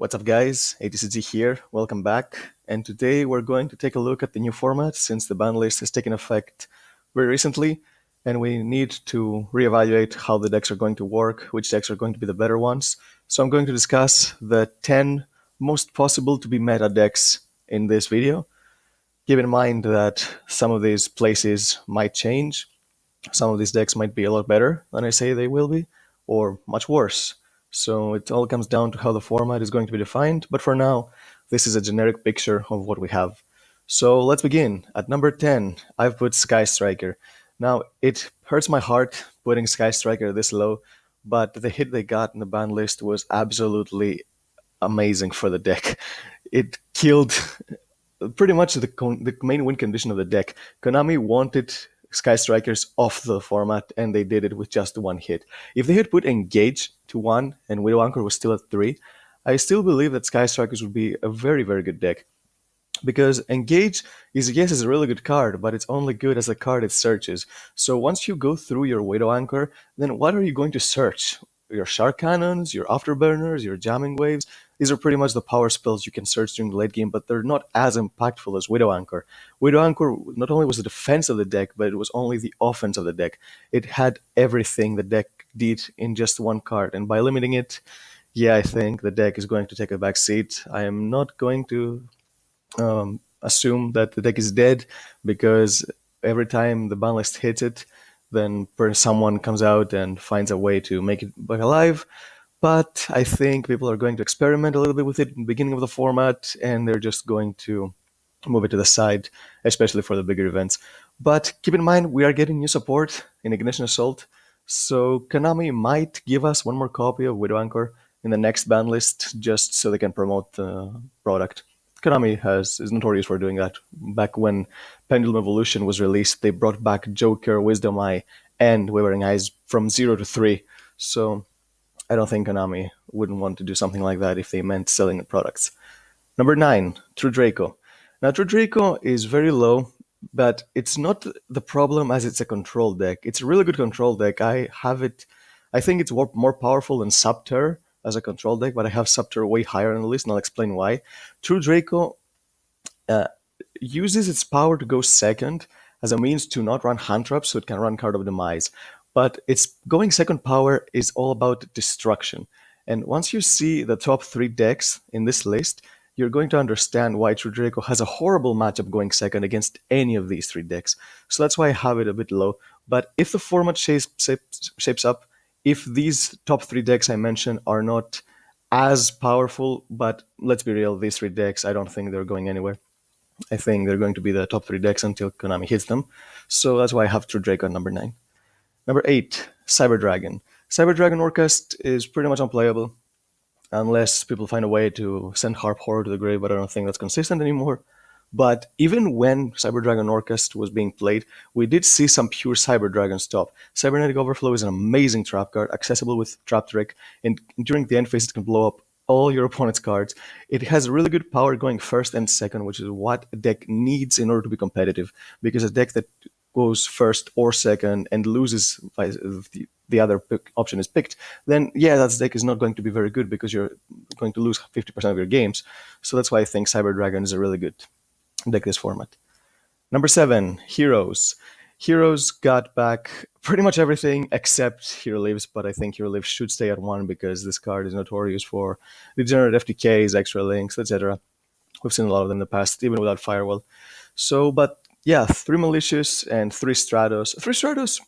What's up guys, ATCG here, welcome back, and today we're going to take a look at the new format since the ban list has taken effect very recently, and we need to reevaluate how the decks are going to work, which decks are going to be the better ones. So I'm going to discuss the 10 most possible to be meta decks in this video. Keep in mind that some of these places might change, some of these decks might be a lot better than I say they will be, or much worse. So it all comes down to how the format is going to be defined, but for now, this is a generic picture of what we have. So let's begin. At number 10, I've put Sky Striker. Now, it hurts my heart putting Sky Striker this low, but the hit they got in the ban list was absolutely amazing for the deck. It killed pretty much the main win condition of the deck. Konami wanted Sky Strikers off the format, and they did it with just one hit. If they had put Engage to 1 and Widow Anchor was still at 3, I still believe that Sky Strikers would be a very, very good deck. Because Engage is a really good card, but it's only good as a card it searches. So once you go through your Widow Anchor, then what are you going to search? Your Shark Cannons, your Afterburners, your Jamming Waves? These are pretty much the power spells you can search during the late game, but they're not as impactful as Widow Anchor. Widow Anchor not only was the defense of the deck, but it was only the offense of the deck. It had everything the deck did in just one card, and by limiting it, yeah, I think the deck is going to take a back seat. I am not going to assume that the deck is dead, because every time the ban list hits it, then someone comes out and finds a way to make it back alive. But I think people are going to experiment a little bit with it in the beginning of the format, and they're just going to move it to the side, especially for the bigger events. But keep in mind, we are getting new support in Ignition Assault, so Konami might give us one more copy of Widow Anchor in the next ban list, just so they can promote the product. Konami is notorious for doing that. Back when Pendulum Evolution was released, they brought back Joker, Wisdom Eye, and Wavering Eyes from 0 to 3. So I don't think Konami wouldn't want to do something like that if they meant selling the products. Number 9, True Draco. Now, True Draco is very low, but it's not the problem as it's a control deck. It's a really good control deck. I think it's more powerful than Subterror as a control deck, but I have Subterror way higher on the list, and I'll explain why. True Draco uses its power to go second as a means to not run hand traps, so it can run Card of Demise. But its going second power is all about destruction. And once you see the top 3 decks in this list, you're going to understand why True Draco has a horrible matchup going second against any of these 3 decks. So that's why I have it a bit low. But if the format shapes up, if these top 3 decks I mentioned are not as powerful, but let's be real, these 3 decks, I don't think they're going anywhere. I think they're going to be the top 3 decks until Konami hits them. So that's why I have True Draco at number 9. Number 8, Cyber Dragon. Cyber Dragon Orcas is pretty much unplayable, unless people find a way to send Harp Horror to the grave, but I don't think that's consistent anymore. But even when Cyber Dragon Orcas was being played, we did see some pure Cyber Dragon stop. Cybernetic Overflow is an amazing trap card, accessible with Trap Trick, and during the end phase it can blow up all your opponent's cards. It has really good power going first and second, which is what a deck needs in order to be competitive, because a deck that goes first or second and loses by the other option is picked, then yeah, that deck is not going to be very good because you're going to lose 50% of your games. So that's why I think Cyber Dragon is a really good deck this format. Number 7, Heroes. Heroes got back pretty much everything except Hero Lives, but I think Hero Lives should stay at 1 because this card is notorious for degenerate FTKs, extra links, etc. We've seen a lot of them in the past, even without Firewall. So, but yeah, 3 Malicious and 3 Stratos. 3 Stratos,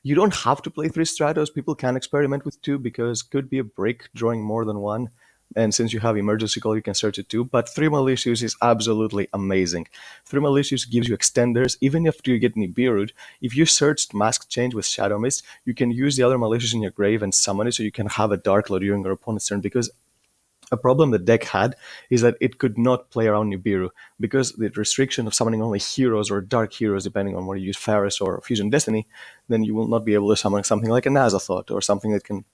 you don't have to play 3 Stratos. People can experiment with 2 because it could be a break drawing more than 1. And since you have Emergency Call, you can search it too. But 3 Malicious is absolutely amazing. 3 Malicious gives you extenders. Even after you get Nibiru'd, if you searched Mask Change with Shadow Mist, you can use the other Malicious in your grave and summon it so you can have a Dark Lord during your opponent's turn, because a problem the deck had is that it could not play around Nibiru, because the restriction of summoning only heroes or dark heroes, depending on whether you use Pharos or Fusion Destiny, then you will not be able to summon something like a Nazathoth or something that can,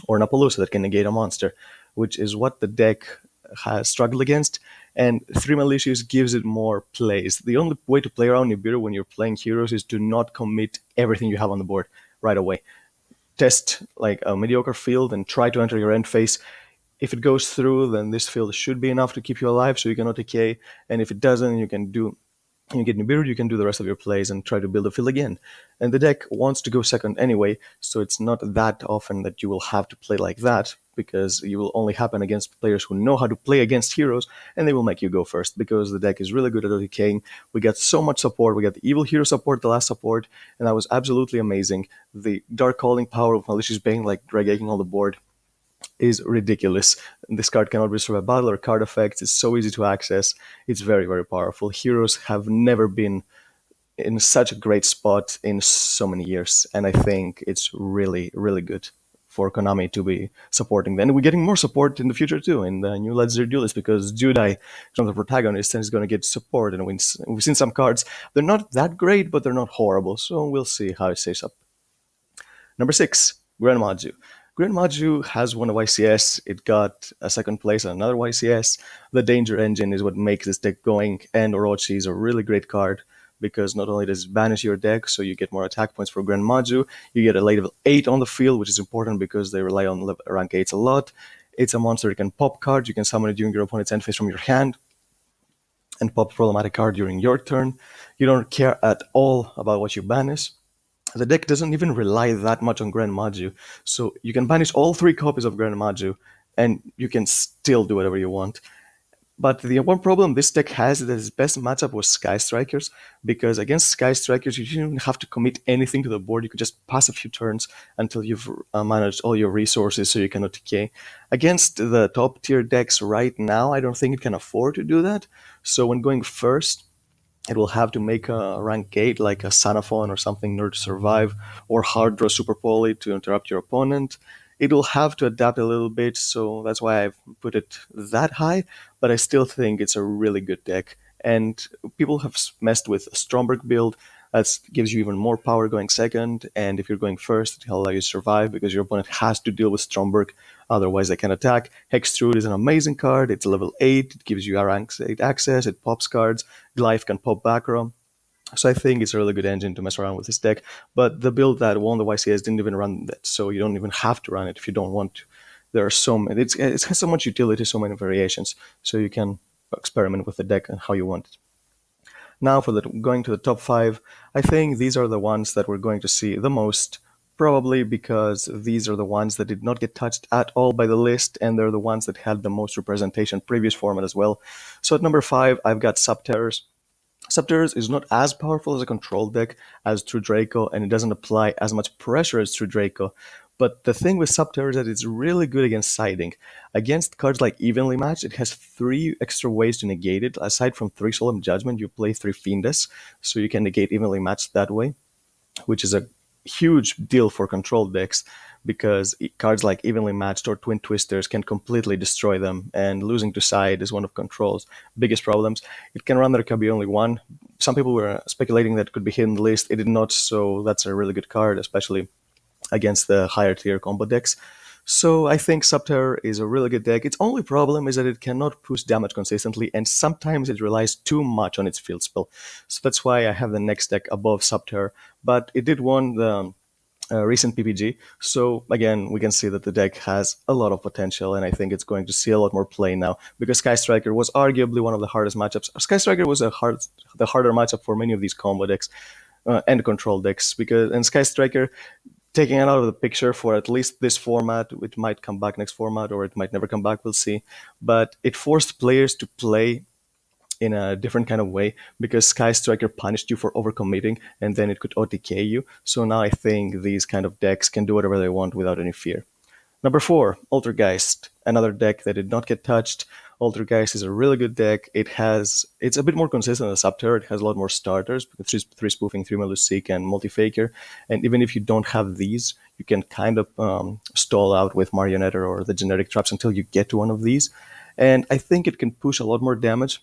or an Appaloosa that can negate a monster, which is what the deck has struggled against. And 3 Malicious gives it more plays. The only way to play around Nibiru when you're playing heroes is to not commit everything you have on the board right away. Test like a mediocre field and try to enter your end phase. If it goes through, then this field should be enough to keep you alive so you cannot decay. And if it doesn't, you get Nibiru, you can do the rest of your plays and try to build a field again. And the deck wants to go second anyway, so it's not that often that you will have to play like that, because you will only happen against players who know how to play against heroes, and they will make you go first, because the deck is really good at decaying. We got so much support. We got the Evil Hero support, the last support, and that was absolutely amazing. The Dark Calling power of Malicious Bane, like drag-egging on the board, is ridiculous. This card cannot be destroyed by battle or card effects. It's so easy to access. It's very, very powerful. Heroes have never been in such a great spot in so many years, and I think it's really, really good for Konami to be supporting them. And we're getting more support in the future too in the new Legendary Duelist, because Judai is one of the protagonists and is going to get support. And we've seen some cards. They're not that great, but they're not horrible. So we'll see how it stays up. Number 6, Grand Maju. Grand Maju has won a YCS. It got a second place on another YCS. The Danger Engine is what makes this deck going, and Orochi is a really great card because not only does it banish your deck, so you get more attack points for Grand Maju, you get a level 8 on the field, which is important because they rely on rank 8s a lot. It's a monster that can pop cards. You can summon it during your opponent's end phase from your hand and pop a problematic card during your turn. You don't care at all about what you banish. The deck doesn't even rely that much on Grand Maju, so you can banish all 3 copies of Grand Maju, and you can still do whatever you want. But the one problem this deck has is that its best matchup was Sky Strikers, because against Sky Strikers you didn't even have to commit anything to the board. You could just pass a few turns until you've managed all your resources so you cannot decay. Against the top tier decks right now, I don't think it can afford to do that. So when going first, it will have to make a rank 8 like a Sanaphon or something in order to survive, or hard draw Super Poly to interrupt your opponent. It will have to adapt a little bit, so that's why I've put it that high, but I still think it's a really good deck. And people have messed with a Stromberg build. That gives you even more power going second, and if you're going first, it'll allow you to survive because your opponent has to deal with Stromberg, otherwise they can attack. Hextrude is an amazing card. It's a level 8, it gives you a rank 8 access, it pops cards, Glyph can pop back row. So I think it's a really good engine to mess around with this deck, but the build that won the YCS didn't even run that, so you don't even have to run it if you don't want to. There are so many, it has so much utility, so many variations, so you can experiment with the deck and how you want it. Now for going to the top 5, I think these are the ones that we're going to see the most, probably because these are the ones that did not get touched at all by the list, and they're the ones that had the most representation previous format as well. So at number 5, I've got Subterrors. Subterrors is not as powerful as a control deck as True Draco, and it doesn't apply as much pressure as True Draco. But the thing with Subterror is that it's really good against siding. Against cards like Evenly Matched, it has 3 extra ways to negate it. Aside from 3 Solemn Judgment, you play 3 Fiendes, so you can negate Evenly Matched that way, which is a huge deal for control decks, because cards like Evenly Matched or Twin Twisters can completely destroy them, and losing to side is one of Control's biggest problems. It can run there can be only 1. Some people were speculating that it could be hidden list. It did not, so that's a really good card, especially against the higher tier combo decks. So I think Subterror is a really good deck. Its only problem is that it cannot push damage consistently, and sometimes it relies too much on its field spell. So that's why I have the next deck above Subterror. But it did win the recent PPG, so again, we can see that the deck has a lot of potential, and I think it's going to see a lot more play now, because Sky Striker was arguably one of the hardest matchups. Sky Striker was the harder matchup for many of these combo decks and control decks, and Sky Striker, taking it out of the picture for at least this format, it might come back next format, or it might never come back, we'll see, but it forced players to play in a different kind of way, because Sky Striker punished you for overcommitting, and then it could OTK you. So now I think these kind of decks can do whatever they want without any fear. Number 4, Geist, another deck that did not get touched. Geist is a really good deck. It's a bit more consistent than Subterror. It has a lot more starters, 3 spoofing, 3 Meluseek, and Multi-Faker. And even if you don't have these, you can kind of stall out with Marionetter or the generic traps until you get to one of these. And I think it can push a lot more damage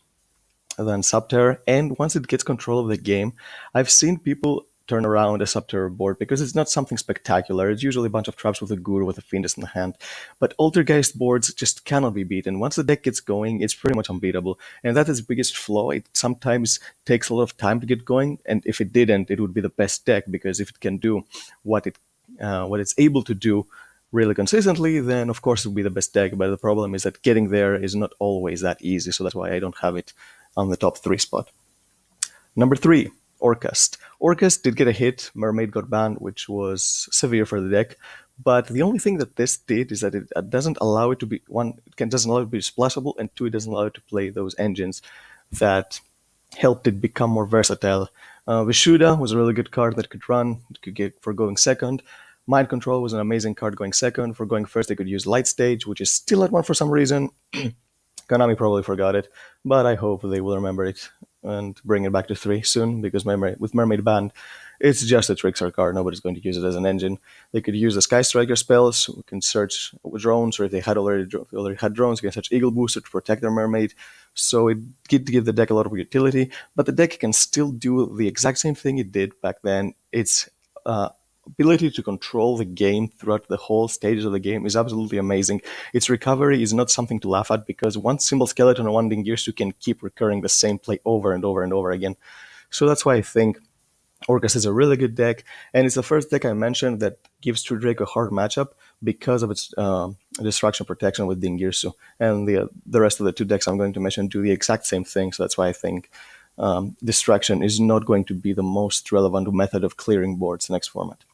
than Subterror, and once it gets control of the game, I've seen people turn around a Subterror board because it's not something spectacular. It's usually a bunch of traps with a Guru with a Fiendus in the hand. But Geist boards just cannot be beaten. Once the deck gets going, it's pretty much unbeatable. And that is its biggest flaw. It sometimes takes a lot of time to get going, and if it didn't, it would be the best deck, because if it can do what it's able to do really consistently, then of course it would be the best deck. But the problem is that getting there is not always that easy, so that's why I don't have it on the top three spot. Number three, Orcas. Orcas did get a hit. Mermaid got banned, which was severe for the deck. But the only thing that this did is that it doesn't allow it to be one. Doesn't allow it to be splashable, and two, it doesn't allow it to play those engines that helped it become more versatile. Vishuda was a really good card that could run, could get for going second. Mind Control was an amazing card going second. For going first, they could use Light Stage, which is still at one for some reason. Konami probably forgot it, but I hope they will remember it and bring it back to three soon, because with Mermaid banned, it's just a Trickster card. Nobody's going to use it as an engine. They could use the Sky Striker spells. We can search drones, or if they already had drones, you can search Eagle Booster to protect their Mermaid. So it did give the deck a lot of utility, but the deck can still do the exact same thing it did back then. Its ability to control the game throughout the whole stages of the game is absolutely amazing. Its recovery is not something to laugh at, because one Symbol Skeleton or one Dingirsu can keep recurring the same play over and over and over again. So that's why I think Orcas is a really good deck, and it's the first deck I mentioned that gives True Draco a hard matchup because of its destruction protection with Dingirsu. And the rest of the two decks I'm going to mention do the exact same thing, so that's why I think Distraction is not going to be the most relevant method of clearing boards next format.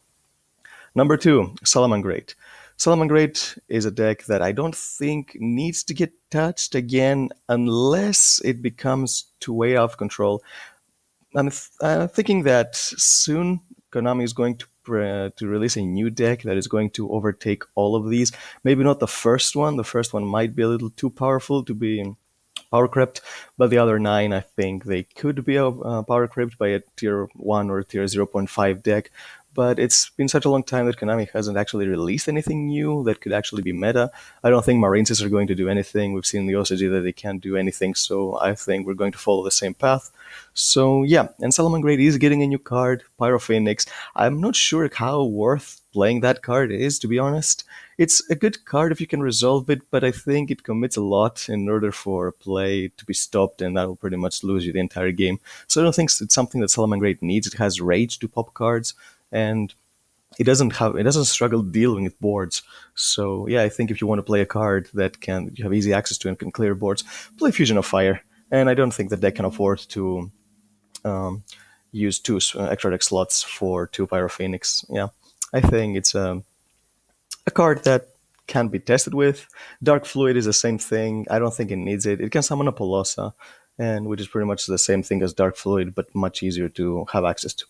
Number two, Salamangreat. Salamangreat is a deck that I don't think needs to get touched again unless it becomes too way out of control. I'm thinking that soon Konami is going to release a new deck that is going to overtake all of these. Maybe not the first one. The first one might be a little too powerful to be power crept, but the other nine, I think they could be power crept by a tier 1 or tier 0.5 deck. But it's been such a long time that Konami hasn't actually released anything new that could actually be meta. I don't think Marinesis are going to do anything. We've seen in the OCG that they can't do anything, so I think we're going to follow the same path. So yeah, and Salamangreat is getting a new card, Pyro Phoenix. I'm not sure how worth playing that card is, to be honest. It's a good card if you can resolve it, but I think it commits a lot in order for play to be stopped, and that will pretty much lose you the entire game. So I don't think it's something that Salamangreat needs. It has rage to pop cards, and it doesn't struggle dealing with boards. So yeah, I think if you want to play a card that you have easy access to and can clear boards, play Fusion of Fire. And I don't think the deck can afford to use two extra deck slots for two Pyro Phoenix. Yeah, I think it's a card that can be tested with. Dark Fluid is the same thing. I don't think it needs it. It can summon a Polosa, and which is pretty much the same thing as Dark Fluid, but much easier to have access to.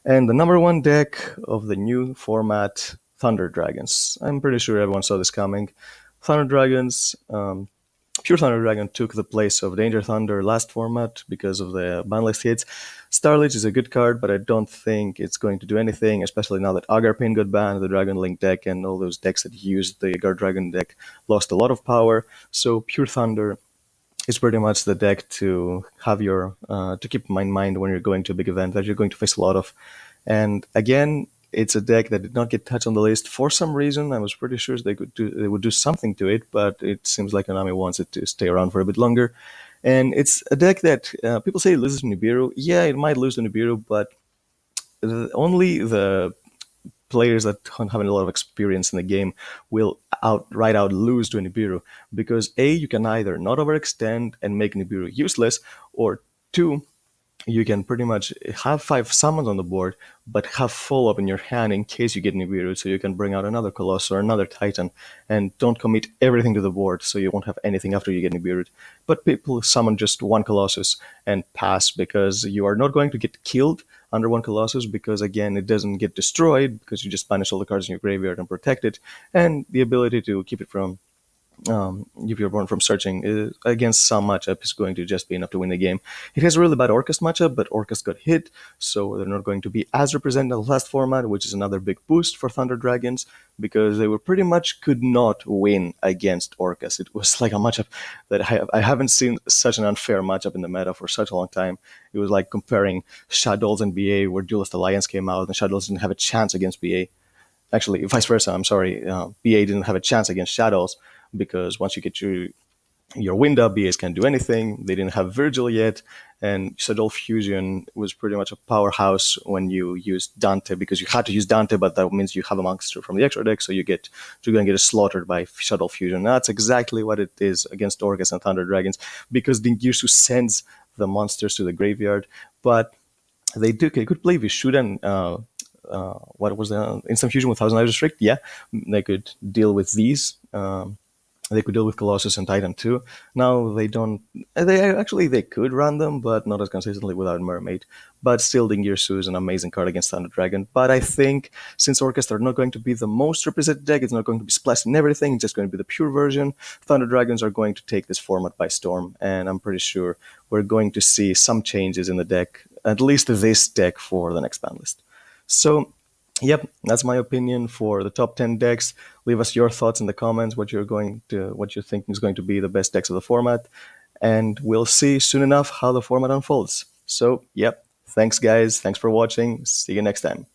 And the number one deck of the new format, Thunder Dragons. I'm pretty sure everyone saw this coming. Thunder Dragons, Pure Thunder Dragon took the place of Danger Thunder last format because of the Banlist hits. Starlich is a good card, but I don't think it's going to do anything, especially now that Agarpain got banned, the Dragon Link deck, and all those decks that used the Guard Dragon deck lost a lot of power. So Pure Thunder is pretty much the deck to have to keep in mind when you're going to a big event that you're going to face a lot of. And again, it's a deck that did not get touched on the list for some reason. I was pretty sure they would do something to it, but it seems like Konami wants it to stay around for a bit longer. And it's a deck that people say it loses to Nibiru. Yeah, it might lose to Nibiru, but only the players that don't have a lot of experience in the game will outright lose to Nibiru, because A, you can either not overextend and make Nibiru useless, or two, you can pretty much have 5 summons on the board, but have follow-up in your hand in case you get Nibiru, so you can bring out another Colossus or another Titan, and don't commit everything to the board, so you won't have anything after you get Nibiru. But people summon just one Colossus and pass, because you are not going to get killed under one Colossus, because again, it doesn't get destroyed, because you just banish all the cards in your graveyard and protect it, and the ability to keep it from if you're born from searching against some matchup is going to just be enough to win the game. It has a really bad Orcas matchup, but Orcas got hit, so they're not going to be as representative last format, which is another big boost for Thunder Dragons, because they were pretty much could not win against Orcas. It was like a matchup that I haven't seen such an unfair matchup in the meta for such a long time. It was like comparing Shadows and BA, where Duelist Alliance came out, and Shadows didn't have a chance against BA. Actually, vice versa, I'm sorry. BA didn't have a chance against Shadows, because once you get your wind up BAs can't do anything. They didn't have Virgil yet, and Shadow Fusion was pretty much a powerhouse when you used Dante, because you had to use Dante, but that means you have a monster from the extra deck, so you're going to get slaughtered by Shadow Fusion. And that's exactly what it is against Orcas and Thunder Dragons, because Dingirsu sends the monsters to the graveyard, but they could play Vishuda and what was the instant fusion with Thousand Eyes Restrict? Yeah, they could deal with these. They could deal with Colossus and Titan too. Now they don't. They could run them, but not as consistently without Mermaid. But still, Dingirsu is an amazing card against Thunder Dragon. But I think since Orcas are not going to be the most represented deck, it's not going to be splashed in everything. It's just going to be the pure version. Thunder Dragons are going to take this format by storm, and I'm pretty sure we're going to see some changes in the deck, at least this deck for the next ban list. So yep, that's my opinion for the top 10 decks. Leave us your thoughts in the comments, what you think is going to be the best decks of the format, and we'll see soon enough how the format unfolds. So, yep, thanks guys, thanks for watching. See you next time.